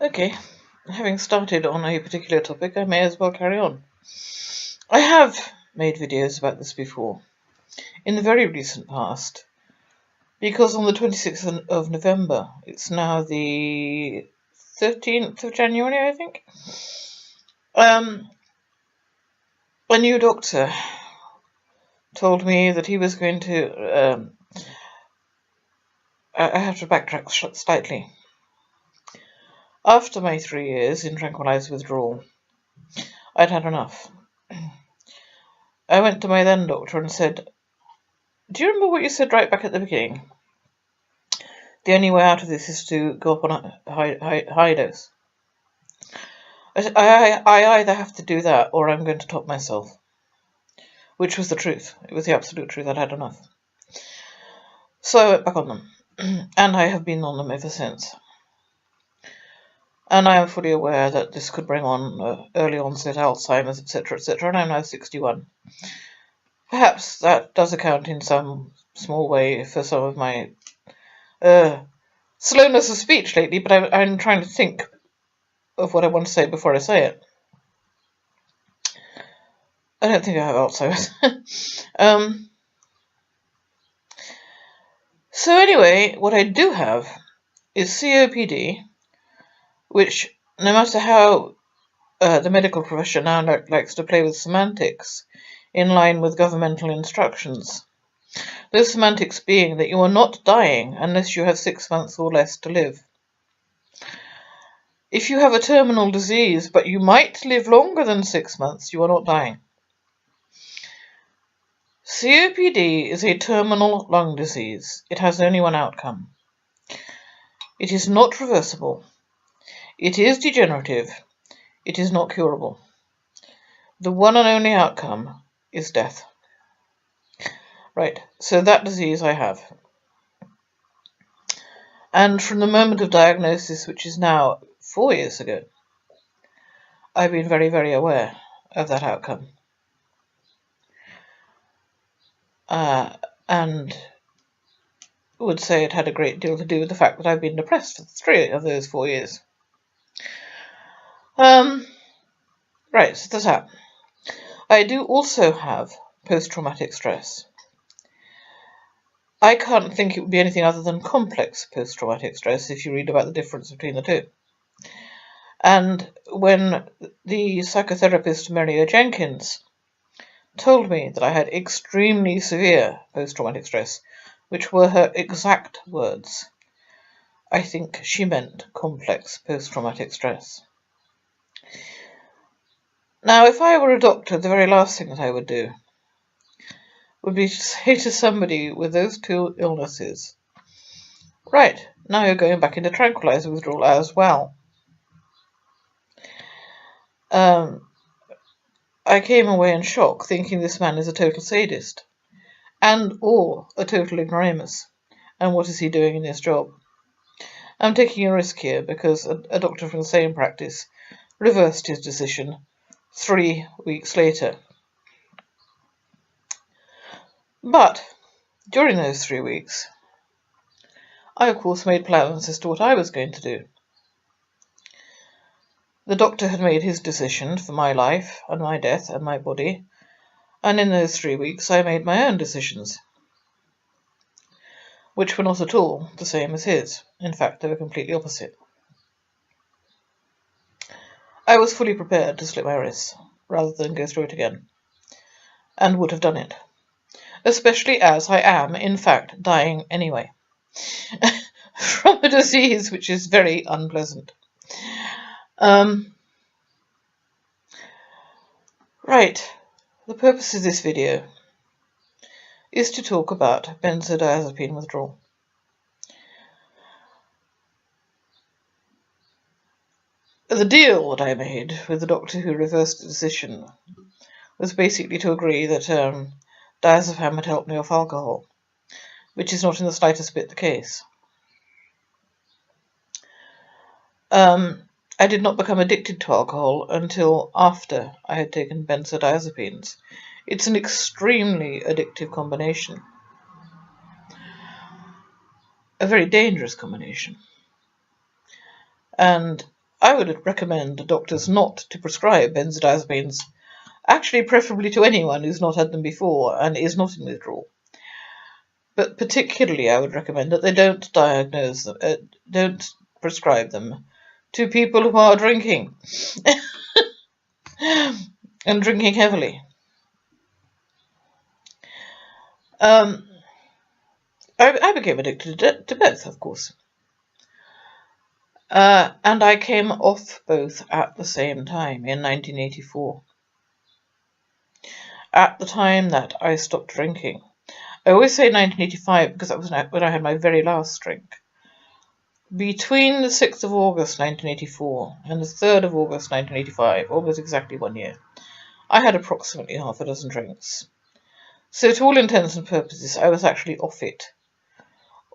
Okay, having started on a particular topic, I may as well carry on. I have made videos about this before, in the very recent past, because on the 26th of November, it's now the 13th of January, I think, a new doctor told me that he was going to, I have to backtrack slightly. After my 3 years in tranquilizer withdrawal, I'd had enough. I went to my then doctor and said, "Do you remember what you said right back at the beginning? The only way out of this is to go up on a high dose. I either have to do that or I'm going to top myself." Which was the truth. It was the absolute truth. I'd had enough. So I went back on them. And I have been on them ever since. And I am fully aware that this could bring on early onset Alzheimer's, etc., etc., and I'm now 61. Perhaps that does account in some small way for some of my slowness of speech lately, but I'm trying to think of what I want to say before I say it. I don't think I have Alzheimer's. So anyway, what I do have is COPD, which, no matter how the medical profession now likes to play with semantics, in line with governmental instructions, those semantics being that you are not dying unless you have 6 months or less to live. If you have a terminal disease, but you might live longer than 6 months, you are not dying. COPD is a terminal lung disease. It has only one outcome. It is not reversible. It is degenerative. It is not curable. The one and only outcome is death. Right, so that disease I have. And from the moment of diagnosis, which is now 4 years ago, I've been very, very aware of that outcome. And would say it had a great deal to do with the fact that I've been depressed for 3 of those 4 years. Right, so there's that. I do also have post-traumatic stress. I can't think it would be anything other than complex post-traumatic stress if you read about the difference between the two. And when the psychotherapist Mary O. Jenkins told me that I had extremely severe post-traumatic stress, which were her exact words, I think she meant complex post-traumatic stress. Now, if I were a doctor, the very last thing that I would do would be to say to somebody with those two illnesses, right, now you're going back into tranquilizer withdrawal as well. I came away in shock, thinking this man is a total sadist, or a total ignoramus. And what is he doing in his job? I'm taking a risk here because a doctor from the same practice reversed his decision 3 weeks later. But during those 3 weeks, I of course made plans as to what I was going to do. The doctor had made his decision for my life and my death and my body, and in those 3 weeks I made my own decisions, which were not at all the same as his. In fact, they were completely opposite. I was fully prepared to slit my wrists rather than go through it again, and would have done it, especially as I am, in fact, dying anyway, from a disease which is very unpleasant. Right, the purpose of this video is to talk about benzodiazepine withdrawal. The deal that I made with the doctor who reversed the decision was basically to agree that diazepam had helped me off alcohol, which is not in the slightest bit the case. I did not become addicted to alcohol until after I had taken benzodiazepines. It's an extremely addictive combination. A very dangerous combination. And I would recommend doctors not to prescribe benzodiazepines, actually preferably to anyone who's not had them before and is not in withdrawal. But particularly I would recommend that they don't diagnose them, don't prescribe them to people who are drinking and drinking heavily. I became addicted to both, of course. And I came off both at the same time in 1984. At the time that I stopped drinking. I always say 1985 because that was when I had my very last drink. Between the 6th of August 1984 and the 3rd of August 1985, almost exactly 1 year, I had approximately half a dozen drinks. So to all intents and purposes, I was actually off it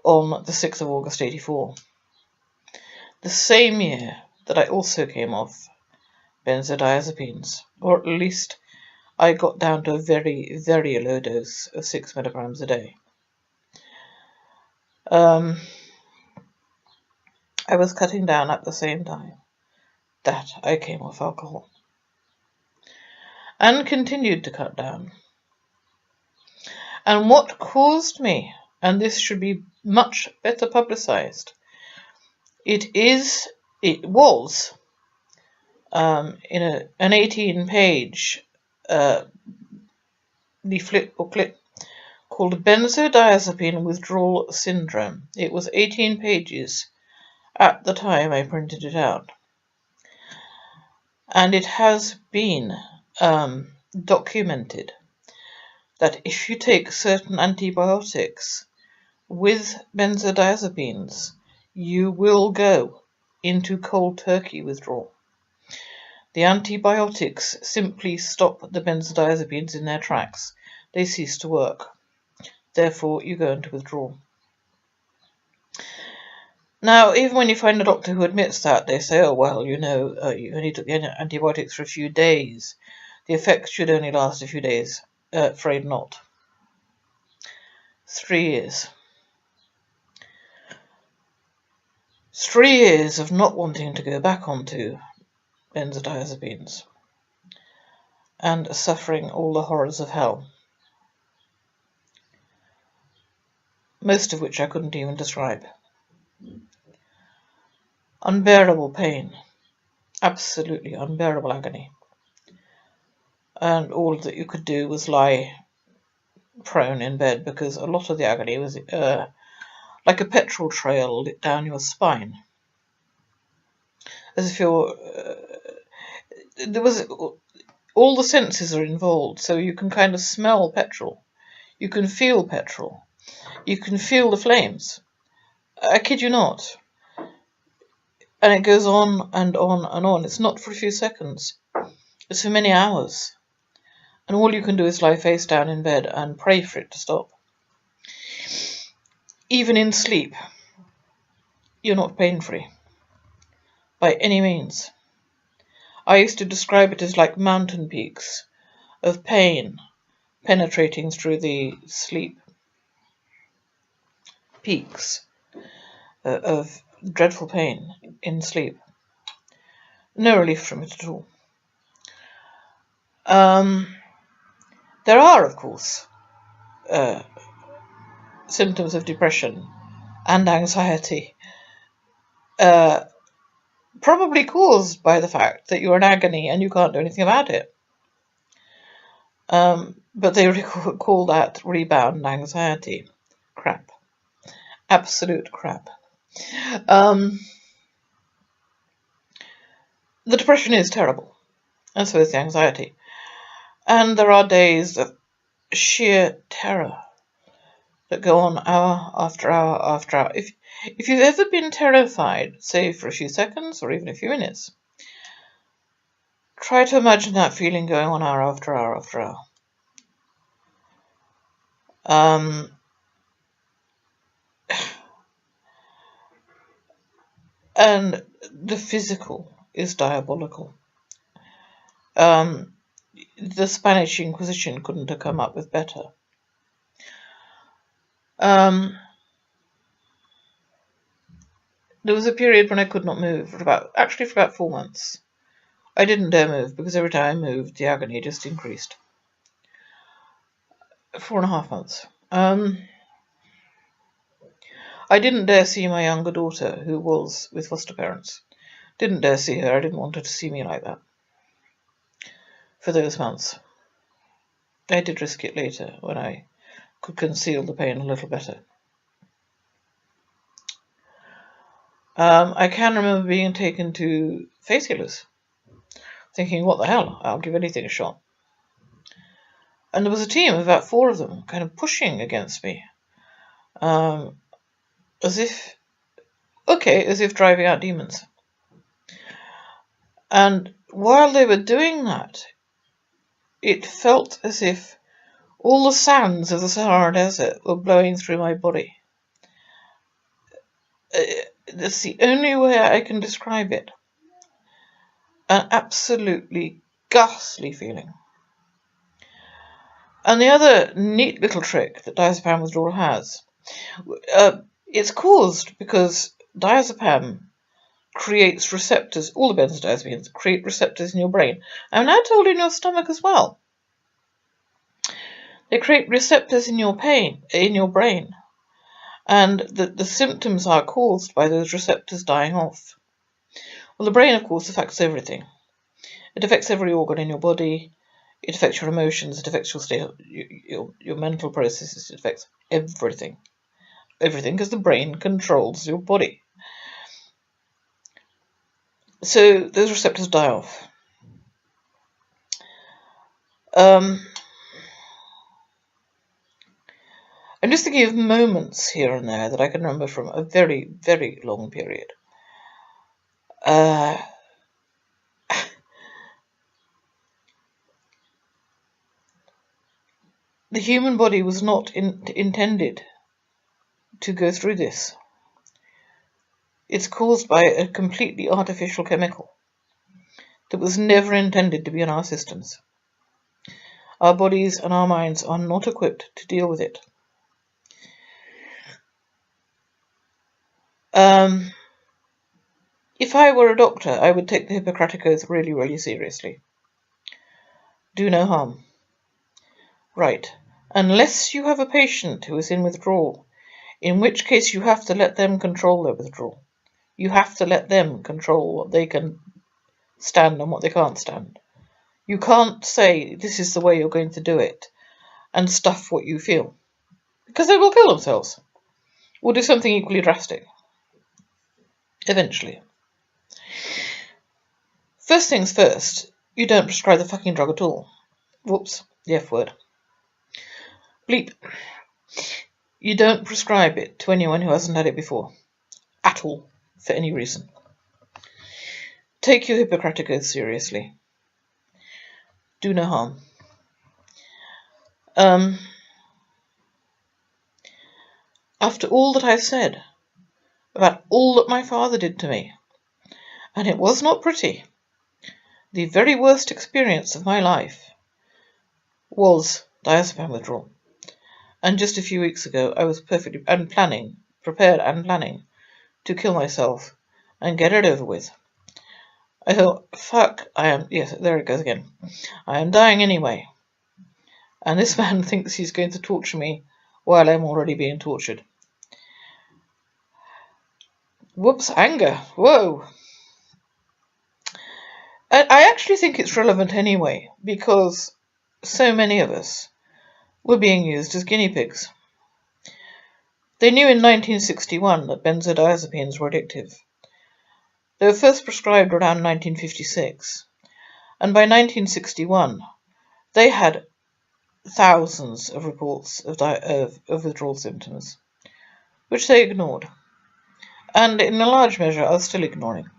on the 6th of August 84. The same year that I also came off benzodiazepines, or at least I got down to a very, very low dose of 6 milligrams a day. I was cutting down at the same time that I came off alcohol and continued to cut down. And what caused me, and this should be much better publicized, it was in an 18-page leaflet booklet called Benzodiazepine Withdrawal Syndrome. It was 18 pages at the time I printed it out. And it has been documented that if you take certain antibiotics with benzodiazepines, you will go into cold turkey withdrawal. The antibiotics simply stop the benzodiazepines in their tracks. They cease to work. Therefore, you go into withdrawal. Now, even when you find a doctor who admits that, they say, oh, well, you only took the antibiotics for a few days. The effects should only last a few days. Afraid not. 3 years. 3 years of not wanting to go back onto benzodiazepines and suffering all the horrors of hell, most of which I couldn't even describe. Unbearable pain, absolutely unbearable agony, and all that you could do was lie prone in bed because a lot of the agony was like a petrol trail lit down your spine, as if all the senses are involved, so you can kind of smell petrol, you can feel petrol, you can feel the flames. I kid you not. And it goes on and on and on. It's not for a few seconds. It's for many hours. And all you can do is lie face down in bed and pray for it to stop. Even in sleep, you're not pain-free. By any means. I used to describe it as like mountain peaks of pain penetrating through the sleep. Peaks of dreadful pain in sleep. No relief from it at all. There are, of course, symptoms of depression and anxiety, probably caused by the fact that you're in agony and you can't do anything about it. But they call that rebound anxiety. Crap. Absolute crap. The depression is terrible, and so is the anxiety. And there are days of sheer terror that go on hour after hour after hour. If you've ever been terrified, say for a few seconds or even a few minutes, try to imagine that feeling going on hour after hour after hour. And the physical is diabolical. The Spanish Inquisition couldn't have come up with better. There was a period when I could not move for about 4 months. I didn't dare move because every time I moved, the agony just increased. 4.5 months. I didn't dare see my younger daughter, who was with foster parents. Didn't dare see her. I didn't want her to see me like that. For those months. I did risk it later, when I could conceal the pain a little better. I can remember being taken to faith healers, thinking, what the hell, I'll give anything a shot. And there was a team of about 4 of them kind of pushing against me, as if driving out demons. And while they were doing that, it felt as if all the sands of the Sahara Desert were blowing through my body. That's the only way I can describe it. An absolutely ghastly feeling. And the other neat little trick that diazepam withdrawal has, it's caused because diazepam creates receptors, all the benzodiazepines create receptors in your brain. I'm now told in your stomach as well. They create receptors in your brain. And the symptoms are caused by those receptors dying off. Well, the brain, of course, affects everything. It affects every organ in your body. It affects your emotions. It affects your state, your mental processes. It affects everything. Everything, because the brain controls your body. So those receptors die off. I'm just thinking of moments here and there that I can remember from a very, very long period. The human body was not intended to go through this. It's caused by a completely artificial chemical that was never intended to be in our systems. Our bodies and our minds are not equipped to deal with it. If I were a doctor, I would take the Hippocratic Oath really, really seriously. Do no harm. Right. Unless you have a patient who is in withdrawal, in which case you have to let them control their withdrawal. You have to let them control what they can stand and what they can't stand. You can't say, this is the way you're going to do it, and stuff what you feel. Because they will kill themselves. Or do something equally drastic. Eventually. First things first, you don't prescribe the fucking drug at all. Whoops, the F word. Bleep. You don't prescribe it to anyone who hasn't had it before. At all. For any reason. Take your Hippocratic Oath seriously. Do no harm. After all that I've said, about all that my father did to me, and it was not pretty, the very worst experience of my life was diazepam withdrawal. And just a few weeks ago, I was prepared and planning to kill myself and get it over with. I thought, fuck, yes, there it goes again. I am dying anyway. And this man thinks he's going to torture me while I'm already being tortured. Whoops, anger. Whoa. I actually think it's relevant anyway, because so many of us were being used as guinea pigs. They knew in 1961 that benzodiazepines were addictive. They were first prescribed around 1956, and by 1961 they had thousands of reports of withdrawal symptoms, which they ignored, and in a large measure are still ignoring.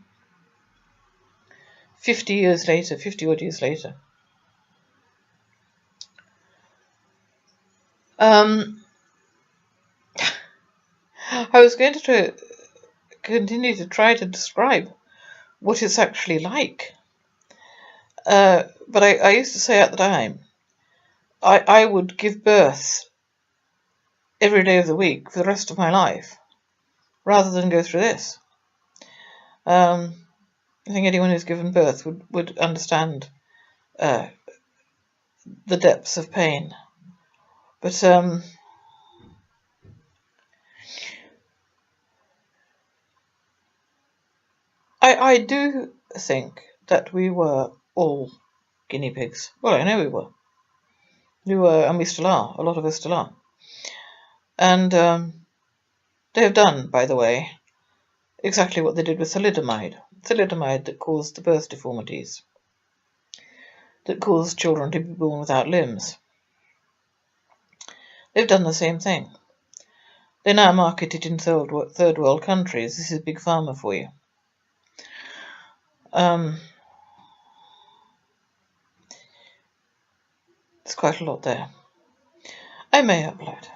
50 odd years later. I was going to continue to try to describe what it's actually like. But I used to say at the time, I would give birth every day of the week for the rest of my life, rather than go through this. I think anyone who's given birth would understand the depths of pain. But I do think that we were all guinea pigs. Well, I know we were. We were, and we still are. A lot of us still are. And they have done, by the way, exactly what they did with thalidomide. Thalidomide that caused the birth deformities, that caused children to be born without limbs. They've done the same thing. They now market it in third world countries. This is big pharma for you. There's quite a lot there. I may upload.